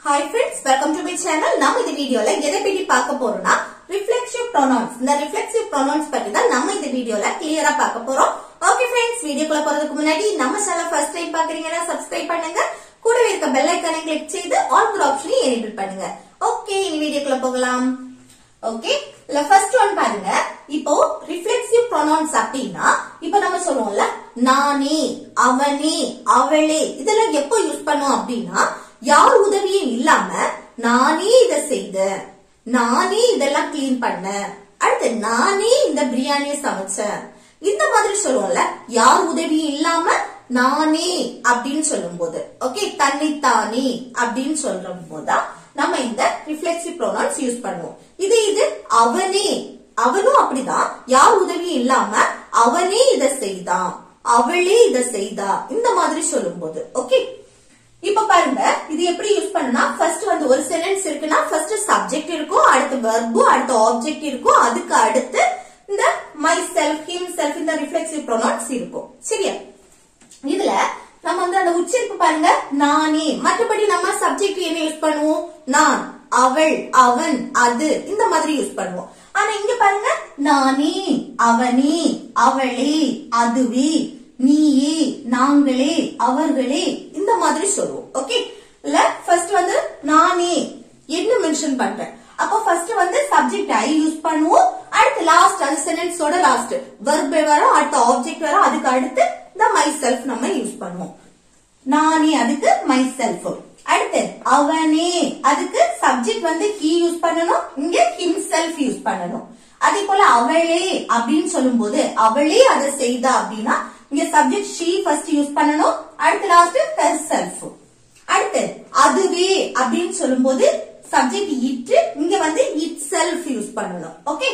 Hi friends, welcome to my channel. நம்ம இந்த வீடியோல எதை பத்தி பார்க்க போறோம்னா reflexive pronouns. இந்த reflexive pronouns பத்தி தான் நம்ம இந்த வீடியோல கிளியரா பார்க்க போறோம். Okay friends, வீடியோக்குள்ள போறதுக்கு முன்னாடி நம்ம சேனல் first time பார்க்கறீங்கன்னா subscribe பண்ணுங்க. கூடவே இருக்க bell icon-ஐ click செய்து all the option-ஐ enable பண்ணுங்க. Okay, இந்த வீடியோக்குள்ள போகலாம். Okay, la first one பாருங்க. இப்போ reflexive pronouns அப்படினா இப்போ நம்ம சொல்லுவோம்ல நானே, அவனே, அவளே இதெல்லாம் எப்போ யூஸ் பண்ணுவோம் அப்படினா யார் உதவியும் இல்லாம நானே இத செய்தேன், நானே இதெல்லாம் கிளீன் பண்ணேன், அடுத்து நானே இந்த பிரியாணியை சமைச்சேன் இந்த மாதிரி சொல்லுவோம்ல யார் உதவியும் இல்லாம நானே அப்படின்னு சொல்லும் போது ஓகே தன்னைத்தானே அப்படின்னு சொல்லும் போதுதான் நம்ம இந்த ரிஃப்ளெக்சிவ் ப்ரோனவுன்ஸ் யூஸ் பண்ணுவோம். இது அவனே, அவனும் அப்படிதான் யார் உதவியும் இல்லாம அவனே இத செய்தான், அவளே இத செய்தா இந்த மாதிரி சொல்லும் போது ஓகே. இப்ப பாருங்க இது எப்படி யூஸ் பண்ணா ஃபர்ஸ்ட் வந்து ஒரு சென்டென்ஸ் இருக்குன்னா ஃபர்ஸ்ட் சப்ஜெக்ட் இருக்கும், அடுத்து வெர்ப், அடுத்து ஆப்ஜெக்ட் இருக்கும், அதுக்கு அடுத்து இந்த மை செல்ஃப், ஹிம் செல்ஃப் இந்த ரிஃப்ளெக்சிவ் ப்ரோனவுன்ஸ் இருக்கும் சரியா. இதுல நம்ம வந்து அந்த உச்சரிப்பு பாருங்க நானே, மற்றபடி நம்ம சப்ஜெக்ட் என்ன யூஸ் பண்ணுவோம் நான், அவள், அவன், அது இந்த மாதிரி யூஸ் பண்ணுவோம். ஆனா இங்க பாருங்க நானே, அவனே, அவளே, அதுவே, நீயே, நாங்களே, அவர்களே இந்த மாதிரி சொல்லுவோம் ஓகே. இல்ல ஃபர்ஸ்ட் வந்து நானே என்ன மென்ஷன் பண்றேன் அப்போ ஃபர்ஸ்ட் வந்து சப்ஜெக்ட் ஐ யூஸ் பண்ணுவோம், அடுத்து லாஸ்ட் அந்த சென்டென்ஸோட லாஸ்ட் வெர்ப் வரும், அடுத்து ஆப்ஜெக்ட் வரும், அதுக்கு அடுத்து இந்த மை செல்ஃப் நம்ம யூஸ் பண்ணுவோம். நானே அதுக்கு மை செல்ஃப், அடுத்து அவனே அதுக்கு சப்ஜெக்ட் வந்து ஹி யூஸ் பண்ணணும், இங்க ஹிம் செல்ஃப் யூஸ் பண்ணணும். அதே போல அவளே அப்படின்னு சொல்லும் போது அவளே அதை செய்தா அப்படின்னா இங்க சப்ஜெக்ட் she first யூஸ் பண்ணணும், அடுத்து லாஸ்ட் herself. அடுத்து அதுவே அப்படின்னு சொல்லும்போது சப்ஜெக்ட் it, இங்க வந்து itself யூஸ் பண்ணணும் ஓகே.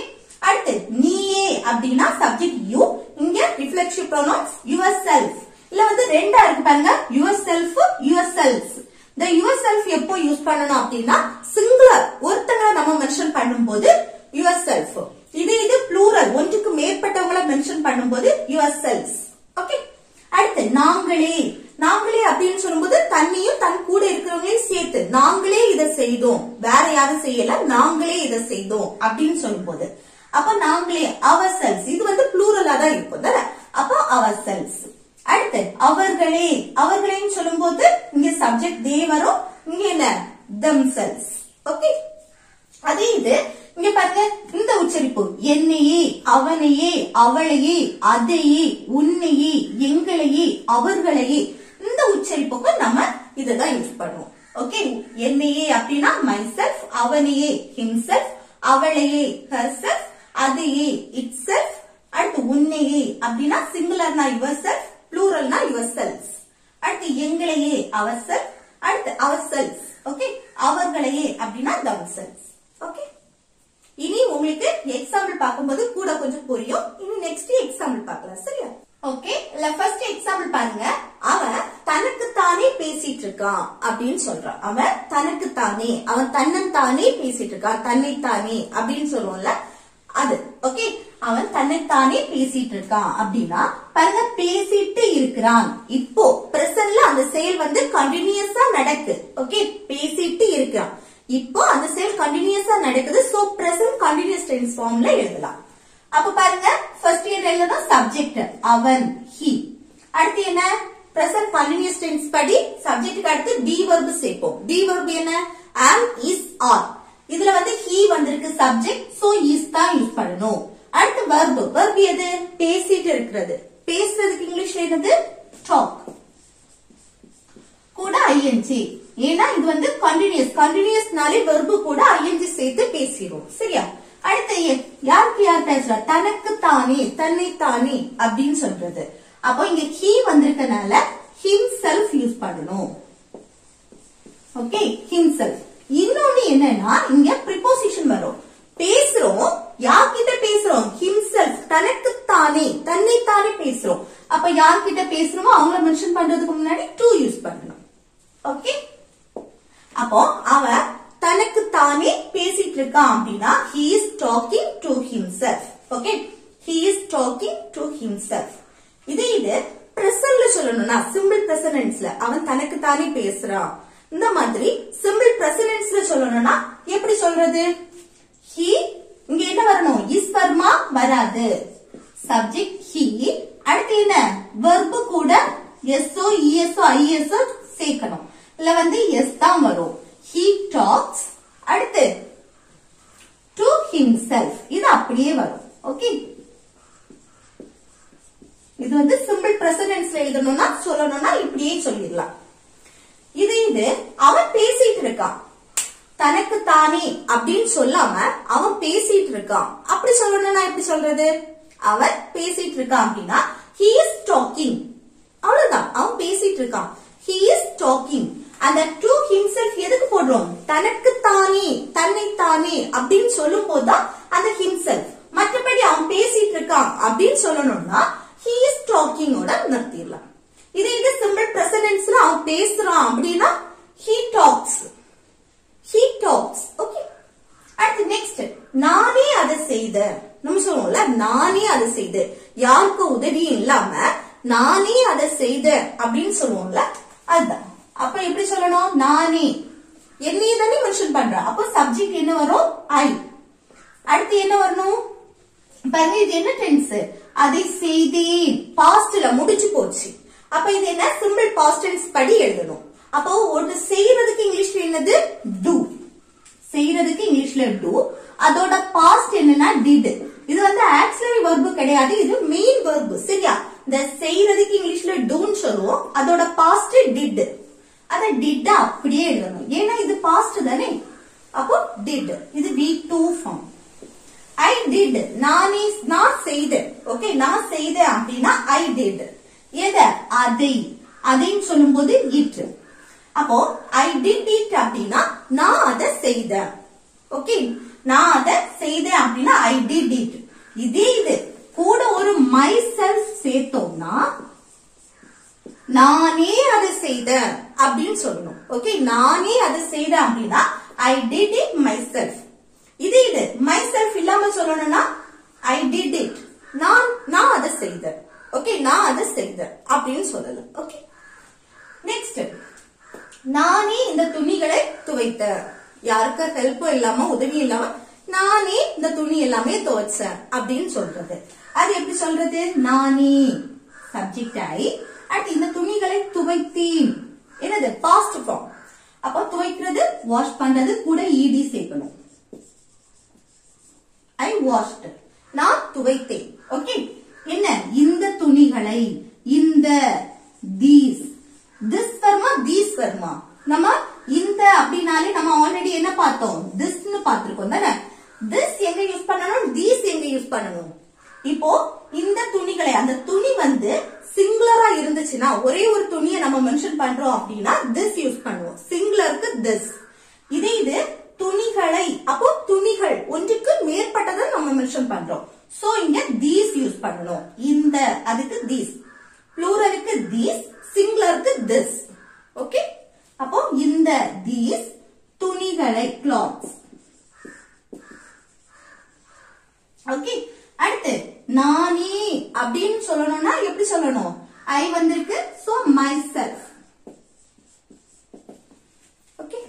அடுத்து நீயே அப்படின்னா சப்ஜெக்ட் you, இங்க ரிஃப்ளெக்சிவ் ப்ரோனவுன்ஸ் yourself. இல்ல வந்து ரெண்டா இருக்கு பாருங்க yourself, yourselves. இந்த yourself எப்போ யூஸ் பண்ணணும் அப்படின்னா சிங்குலர் ஒருத்தங்கள நம்ம மென்ஷன் பண்ணும்போது yourself, இது ப்ளூரல் ஒன்றுக்கு மேற்பட்டவங்கள மென்ஷன் பண்ணும்போது yourselves ஓகே. அடுத்து நாங்களே, நாங்களே அப்படின்னு சொல்லும்போது தன்னையும் தன் கூட இருக்கிறவங்களையும் சேர்த்து நாங்களே இதை செய்தோம், வேற யாரும் செய்யல, நாங்களே இதை செய்தோம் அப்படின்னு சொல்லும்போது அப்ப நாங்களே ourselves, இது வந்து ப்ளூரலா தான் இருக்கும் தானே, அப்ப ourselves. அடுத்து அவர்களே, அவர்களேன்னு சொல்லும் போது இங்க சப்ஜெக்ட் they வரும், இங்க என்ன themselves ஓகே. அதே இது இங்க பாருங்க இந்த உச்சரிப்பு என்னையே, அவனையே, அவளையே, அதையே, உன்னையே, எங்களையே, அவர்களையே இந்த உச்சரிப்புக்கு நம்ம இததான் யூஸ் பண்ணுவோம் ஓகே. என்னையே அப்படின்னா myself, அவனையே himself, அவளையே herself, அதையே itself, அடுத்து உன்னையே அப்படின்னா சிங்குலர்னா yourself, ப்ளூரல்னா yourselves, அடுத்து எங்களையே ourselves, அடுத்து ourselves ஓகே, அவர்களையே அப்படின்னா themselves ஓகே. இனி உங்களுக்கு எக்ஸாம்பிள் பார்க்கும்போது கூட கொஞ்சம் புரியும். இனி நெக்ஸ்ட் எக்ஸாம்பிள் பார்க்கலாம் சரியா. ஓகே, இல்ல ஃபர்ஸ்ட் எக்ஸாம்பிள் பாருங்க. அவன் தனக்கு தானே பேசிட்டு இருக்கான் அப்படின்னு சொல்றான். அவன் தனக்கு தானே, அவன் தன்னைத்தானே பேசிட்டு இருக்கான், தன்னைத்தானே அப்படின்னு சொல்லுவோம்ல அது ஓகே. அவன் தன்னைத்தானே பேசிட்டு இருக்கான் அப்படின்னா பாருங்க பேசிட்டு இருக்கிறான். இப்போ பிரசன்ட்ல அந்த செயல் வந்து கண்டினியூஸா நடக்கு ஓகே, பேசிட்டு இருக்கிறான். இப்போ அந்த செயல் கண்டினியூஸா நடக்குது, சோ பிரசன்ட் கண்டினியூஸ் டென்ஸ் ஃபார்ம்ல எழுதலாம். அப்ப பாருங்க ஃபர்ஸ்ட் என்ன எழுதணும் சப்ஜெக்ட் அவன் he, அடுத்து என்ன பிரசன்ட் கண்டினியூஸ் டென்ஸ் படி சப்ஜெக்ட்டுக்கு அடுத்து be verb சேர்ப்போம். be verb என்ன am, is, are. இதுல வந்து he வந்திருக்கு சப்ஜெக்ட், சோ is தான் யூஸ் பண்ணணும். அடுத்து verb, verb எது பேசிட்டு இருக்கிறது, பேசுறதுக்கு இங்கிலீஷ்ல என்னது talk, கூட ing, ஏன்னா இது வந்து கண்டினியூஸ்னாலே வெர்ப் கூட ing சேர்த்து பேசிடுவோம் சரியா. அடுத்து யாருக்கு யார் பேசுறா தனக்கு தானே, தன்னைத்தானே அப்படின்னு சொல்றது. அப்போ இங்க he வந்திருக்கனால himself யூஸ் பண்ணணும் ஓகே, himself. இன்னொன்னு என்னன்னா இங்க ப்ரிபோசிஷன் வரும், பேசுறோம் யார்கிட்ட பேசுறோம் himself, தனக்கு தானே, தன்னைத்தானே பேசுறோம். அப்ப யார்கிட்ட பேசுறோமோ அவங்கள மென்ஷன் பண்றதுக்கு முன்னாடி to யூஸ் பண்ணணும் ஓகே. அப்போ அவன் தனக்கு தானே பேசிட்டு இருக்கான் அப்படின்னா he is talking to himself okay, he is talking to himself. இது பிரசன்ட்ல சொல்லணும்னா சிம்பிள் பிரசன்ட் டென்ஸ்ல அவன் தனக்கு தானே பேசுறான், இந்த மாதிரி சிம்பிள் சொல்லணும்னா எப்படி சொல்றது? he இங்க என்ன வரணும்? is வருமா? வராது. Subject he. அடுத்து என்ன? verb கூட so eso iso சேர்க்கணும். இல்ல வந்து s தான் வரும். he talks. அடுத்து to himself. இது அப்படியே வரும். ஓகே, இது வந்து சிம்பிள் பிரசன்ட் டென்ஸ்ல எழுதணும்னா சொல்லணும்னா இப்படியே சொல்லிடலாம். இது அவன் பேசிட்டு இருக்கான், தனக்கு தானே அப்படின்னு சொல்லாம அவன் பேசிட்டு இருக்கான் அப்படி சொல்லணும்னா எப்படி சொல்றது? அவன் பேசிட்டு இருக்கான் அப்படின்னா he is talking. அவ்வளவுதான், அவன் பேசிட்டு இருக்கான். he is talking. அந்த to himself எதுக்கு போடுறோம்? தனக்கு தானே, தன்னை தானே அப்படின்னு சொல்லும் போதுதான் அந்த himself. மற்றபடி அவன் பேசிட்டு இருக்கான் அப்படின்னு சொல்லணும்னா he is talking ஓட நிறுத்திடலாம். இது சிம்பிள் பிரசன்ட் டென்ஸ்ல அவன் பேசுறான் அப்படின்னா he talks. he talks. Okay, அடுத்து நெக்ஸ்ட் நானே அதை செய்த. நம்ம சொல்லுவோம்ல நானே அதை செய்த, யாருக்கு உதவியும் இல்லாம நானே அதை செய்த அப்படின்னு சொல்லுவோம்ல, அதுதான். அப்ப எப்படி சொல்லணும்? நானே, என்னையே தானே மென்ஷன் பண்ற. அப்ப சப்ஜெக்ட் என்ன வரும்? I. அடுத்து என்ன வரணும்? பாருங்க, இது என்ன டென்ஸ்? அதை செய்தேன், பாஸ்ட்ல முடிச்சு போச்சு. அப்ப இது என்ன? சிம்பிள் பாஸ்ட் டென்ஸ் படி எழுதணும். அப்போ ஒரு செய்யறதுக்கு இங்கிலீஷ்ல என்னது? do. செய்யறதுக்கு இங்கிலீஷ்ல do. அதோட பாஸ்ட் என்னன்னா did. இது வந்து ஆக்சிலரி வெர்ப் கிடையாது, இது மெயின் வெர்ப். சரியா? இந்த செய்யறதுக்கு இங்கிலீஷ்ல doன்னு சொல்லுவோம், அதோட பாஸ்ட் did. அத did அப்படியே எழுதணும், ஏன்னா இது பாஸ்ட் தானே. அப்போ did. இது V2 ஃபார்ம். I did. நான் செய்தேன். ஓகே, நான் செய்தேன் அப்படின்னா I did. எத? அதை. அதைன்னு சொல்லும் போது it. அப்போ I did it அப்படின்னா நான் அதை செய்தேன். ஓகே, நான் அதை செய்தேன் அப்படின்னா I did it. இது கூட ஒரு myself சேர்த்தோம்னா நானே அதை செய்தேன் அப்படின்னு சொல்லணும். ஓகே, நானே அதை செய்தேன் அப்படின்னா I did it myself. இது myself இல்லாம சொல்லணும்னா I did it. நான் அதை செய்தேன். ஓகே, நான் அதை செய்தேன் அப்படின்னு சொல்லலாம். ஓகே, நெக்ஸ்ட் நானே இந்த துணிகளை துவைத்தேன். யாருக்கு ஹெல்ப்பும் இல்லாம உதவி இல்லாம நானே இந்த துணி எல்லாமே துவைச்சேன் அப்படின்னு சொல்றது. அது எப்படி சொல்றது? நானே சப்ஜெக்ட் I. அடுத்து இந்த துணிகளை துவைத்தேன், என்னது? Past form. அப்போ துவைக்கிறது, வாஷ் பண்றது கூட ed சேர்க்கணும். I washed. நான் துவைத்தேன். ஓகே, என்ன? இந்த துணிகளை, இந்த these. this வருமா these வருமா? நம்ம இந்த அப்படினாலே நம்ம ஆல்ரெடி என்ன பார்த்தோம்? this னு பார்த்திருக்கோம் தானே. this எங்க யூஸ் பண்ணனும்? these எங்க யூஸ் பண்ணனும்? இப்போ இந்த துணிகளை, அந்த துணி வந்து சிங்குலரா இருந்துச்சுன்னா ஒரே ஒரு துணியை நம்ம மென்ஷன் பண்றோம் அப்படின்னா this யூஸ் பண்ணுவோம். சிங்குலருக்கு this. இது துணிகளை, அப்போ துணிகள் ஒன்றுக்கு மேற்பட்டதை நம்ம மென்ஷன் பண்றோம். சோ இங்க these யூஸ் பண்ணணும். இந்த அதுக்கு these, ப்ளூரலுக்கு these, சிங்குலருக்கு this. ஓகே, அப்போ இந்த these துணிகளை, clothes. ஓகே, அடுத்து நானே அப்படின்னு சொல்லணும்னா எப்படி சொல்லணும்? I வந்திருக்கு, so myself. ஓகே,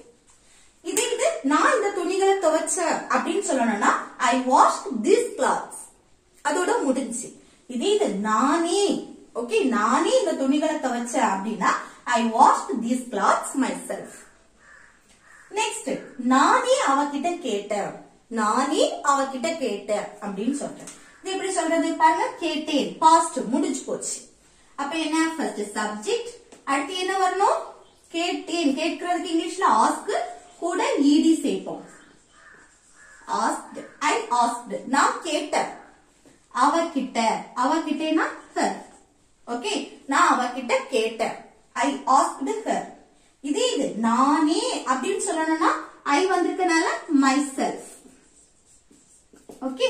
இது நான் இந்த துணிகளை துவைச்சேன் அப்படின்னு சொல்லணும்னா I washed these clothes. அதோட முடிஞ்சு. இது நானே, ஓகே, நானே இந்த துணிகளை துவைச்சேன் அப்படின்னா I washed these clothes myself. Next நானே அவகிட்ட கேட்டேன். நானே அவகிட்ட கேட்டேன் அப்படின்னு சொல்றேன். இது எப்படி சொல்றது? பாருங்க, கேட்டேன், பாஸ்ட் முடிஞ்சு போச்சு. அப்ப என்ன? ஃபர்ஸ்ட் சப்ஜெக்ட், அடுத்து என்ன வரணும்? கேட்டேன். கேட்கிறதுக்கு இங்கிலீஷ்ல ஆஸ்க் கூட ed சேர்ப்போம். asked. I asked. நான் கேட்டேன். அவகிட்ட, அவகிட்டனா her. ஓகே, நான் அவகிட்ட கேட்டேன். I asked her. இது நானே அப்படின்னு சொல்லணும்னா I வந்திருக்கனால myself. ஓகே,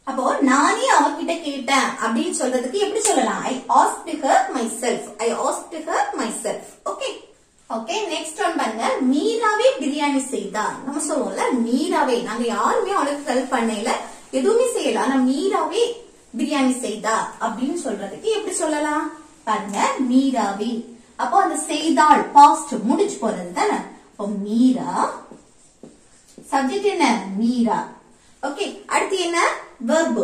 அப்போ நானே அவகிட்ட கேட்டேன் அப்படின்னு சொல்றதுக்கு எப்படி சொல்லலாம்? I asked her myself. I asked her myself. Okay, okay, next one பாருங்க. மீராவே பிரியாணி செய்தா. நம்ம சொல்லுவோம்ல மீராவே, நாங்க யாருமே அவளுக்கு ஹெல்ப் பண்ணல, எதுவுமே செய்யல, ஆனா மீராவே பிரியாணி செய்தா அப்படின்னு சொல்றதுக்கு எப்படி சொல்லலாம்? பாருங்க, மீராவே. அப்போ அந்த செய்தாள் பாஸ்ட் முடிச்சு போறது தானே. அப்போ மீரா சப்ஜெக்ட் என்ன மீரா. ஓகே, அடுத்து என்ன வெர்ப்.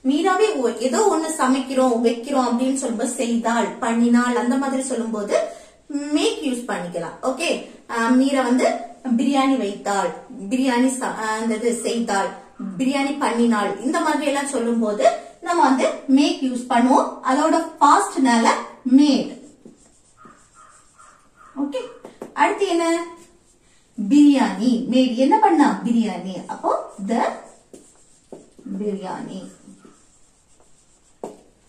மீராவே ஏதோ ஒண்ணு சமைக்கிறோம் வைக்கிறோம் அப்படின்னு சொல்லும்போது செய்தாள் பண்ணினாள் அந்த மாதிரி சொல்லும்போது மேக் யூஸ் பண்ணிக்கலாம். ஓகே, மீரா வந்து பிரியாணி வைத்தாள், பிரியாணி செய்தாள், பிரியாணி பண்ணினாள் இந்த மாதிரி எல்லாம் சொல்லும் போது நம்ம வந்து மேக் யூஸ் பண்ணுவோம். அதோட பாஸ்ட்னால மேட். ஓகே, அடுத்து என்ன பிரியாணி. மேட் என்ன பண்ணா பிரியாணி. அப்போ த பிரியாணி.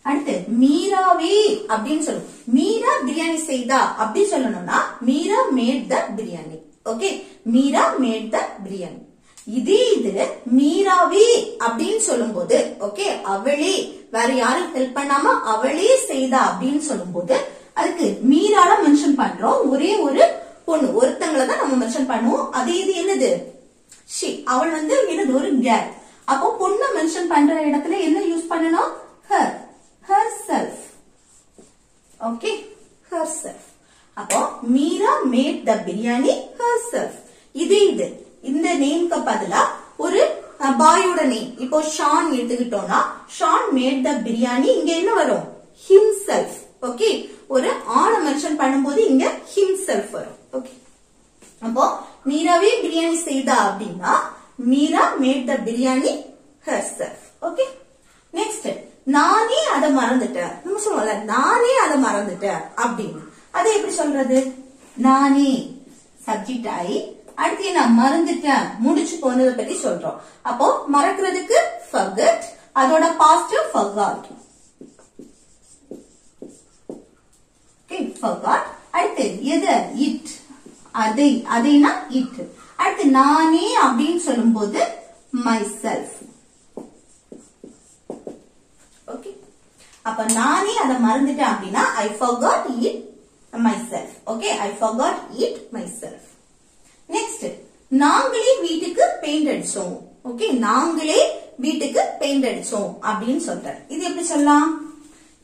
அடுத்து மீராவே அப்படின்னு சொல்லும். மீரா பிரியாணி செய்தா அப்படி சொல்லணும்னா Meera made the biryani. Okay, Meera made the biryani. இது மீராவே அப்படின்னு சொல்லும் போது ஓகே, அவளே வேற யாரும் ஹெல்ப் பண்ணாம அவளே செய்தா அப்படின்னு சொல்லும் போது அதுக்கு மீரால மென்ஷன் பண்றோம். ஒரே ஒரு பொண்ணு ஒருத்தங்களை தான் நம்ம மென்ஷன் பண்ணுவோம். அதே இது என்னது ஷி. அவள் வந்து என்னது ஒரு கேர். அப்போ பொண்ணு மென்ஷன் பண்ற இடத்துல என்ன யூஸ் பண்ணணும் ஹர், herself. Okay, herself. அப்போ Meera made the biryani herself. இது இந்த நேம்க்கு பதிலா ஒரு பாயோட நேம். இப்போ ஷான் எடுத்துக்கிட்டோம்னா ஷான் மேட் த பிரியாணி. இங்க என்ன வரும் himself. ஓகே, ஒரு ஆணை மென்ஷன் பண்ணும்போது இங்க himself வரும். ஓகே, அப்போ மீராவே பிரியாணி செய்தா அப்படின்னா Meera made the biryani herself. Okay, next நானே அதை மறந்துட்டேன். நம்ம சொல்லுவோம்ல நானே அதை மறந்துட்டேன் அப்படின்னு. அதை எப்படி சொல்றது? நானே சப்ஜெக்ட் ஆகி அடுத்து நான் மறந்துட்டேன் முடிச்சு போனதை பத்தி சொல்றோம். அப்போ மறக்கிறதுக்கு forget, அதோட பாஸ்ட் forgot. Okay, forgot. அடுத்து எது it, அதைனா it. அடுத்து நானே அப்படின்னு சொல்லும் போது myself. ஓகே, அப்ப நானே அதை மறந்துட்டேன் அப்படின்னா I forgot it myself. Okay, I forgot it myself. Next நாங்களே வீட்டுக்கு பெயிண்ட் அடிச்சோம். ஓகே, நாங்களே வீட்டுக்கு பெயிண்ட் அடிச்சோம் அப்படின்னு சொல்ற. இது எப்படி சொல்லலாம்?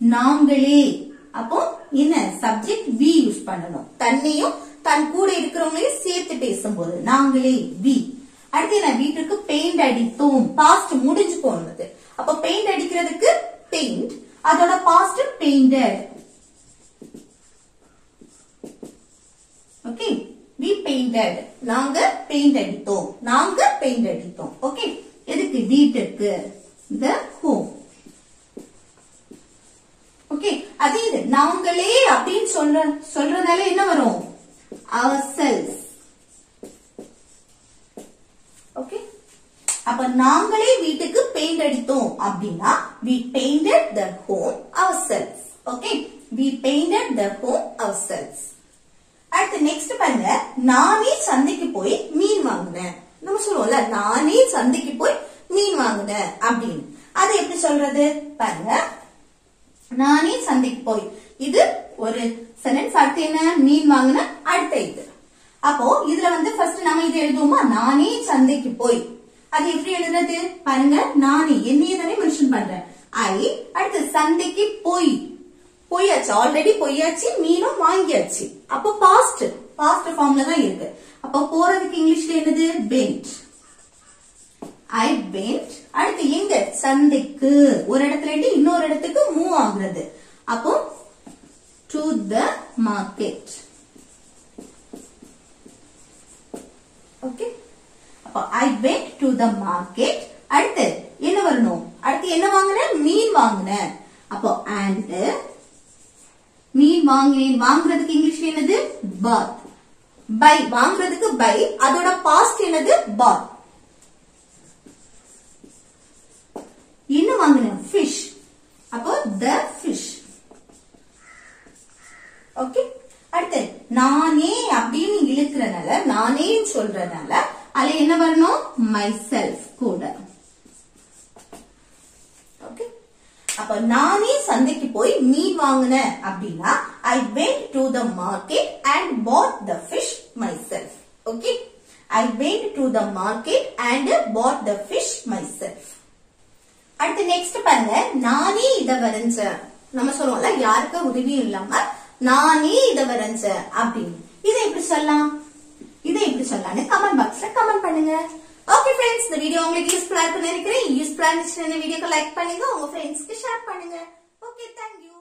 நாங்களே. அப்போ என்ன சப்ஜெக்ட் we யூஸ் பண்ணணும். தன்னையும் தன் கூட இருக்கிறவங்களையும் சேர்த்து பேசும்போது நாங்களே we. அடுத்து என்ன வீட்டுக்கு பெயிண்ட் அடித்தோம். பாஸ்ட் முடிஞ்சு போனது. அப்ப பெயிண்ட் அடிக்கிறதுக்கு பெயிண்ட், அதோட past painted. Okay, we painted. நாங்க பெயிண்ட் அடித்தோம். நாங்க பெயிண்ட் அடித்தோம். ஓகே, எதுக்கு வீட்டுக்கு the home. ஓகே, அதே இது நாங்களே அப்படின்னு சொல்றதால என்ன வரும் ourselves. ஓகே, அப்ப நாங்களே வீட்டுக்கு பெயிண்ட் அடித்தோம் அப்படின்னா we painted the home ourselves. Okay, we painted the home ourselves. அடுத்து நெக்ஸ்ட் பாருங்க, நானே சந்தைக்கு போய் மீன் வாங்கினேன். நம்ம சொல்லுவோம்ல நானே சந்தைக்கு போய் மீன் வாங்கினேன் அப்படின்னு. அதை எப்படி சொல்றது பாருங்க, நானே சந்தைக்கு போய். இது ஒரு சென்டென்ஸ். அடுத்து என்ன மீன் வாங்கின அடுத்த இது. அப்போ இதுல வந்து ஃபர்ஸ்ட் நம்ம இது எழுதுவோமா நானே சந்தைக்கு போய். அது எப்படி எழுதுறது பாருங்க, நானே என்னையே தானே மென்ஷன் பண்றேன் ஐ. அடுத்து சந்தைக்கு போய், போயாச்சு ஆல்ரெடி போயாச்சு, மீனும் வாங்கியாச்சு. அப்போ பாஸ்ட் ஃபார்ம்ல தான் இருக்கு. அப்போ போறதுக்கு இங்கிலீஷ்ல என்னது வென்ட். I went. அடுத்து எங்க சந்தைக்கு, ஒரு இடத்துல இருந்து இன்னொரு இடத்துக்கு மூவ் ஆகுறது. அப்போ டு த மார்க்கெட். ஓகே, அப்போ I went to the market. அடுத்து என்ன வரணும்? அடுத்து என்ன வாங்குனேன்? மீன் வாங்குனேன். அப்போ and மீன் வாங்கினேன். வாங்குறதுக்கு இங்கிலீஷ்ல என்னது bought. பை வாங்குறதுக்கு பை, அதோட பாஸ்ட் என்னது bought. என்ன வாங்கினேன்? ஃபிஷ். அப்போ the fish. ஓகே, அடுத்து நானே அப்படின்னு இழுக்கிறனால, நானே சொல்றதுனால அதுல என்ன வரணும்? myself கூட. ஓகே, அப்ப நானே சந்தைக்கு போய் மீன் வாங்கினேன் அப்படின்னா I went to the market and bought the fish myself. Okay, I went to the market and bought the fish myself. அடுத்து நெக்ஸ்ட் பாருங்க, நானே இத வரைஞ்சேன். நம்ம சொல்லுவோம்ல யாருக்கு உதவியும் இல்லாம நானே இத வரைஞ்சேன் அப்படின்னு. இதை எப்படி சொல்லலாம்? இதை எப்படி சொல்லலாம்னு கமெண்ட் பாக்ஸ்ல கமெண்ட் பண்ணுங்க. फ्रेंड्स இந்த வீடியோ உங்களுக்கு யூஸ்ஃபுல்லா இருக்குன்னு நினைக்கிறேன் யூஸ்ஃபுல்லா இருந்துச்சுன்னா இந்த வீடியோக்கு லைக் பண்ணுங்க உங்க फ्रेंड्सக்கு ஷேர் பண்ணுங்க ஓகே थैंक यू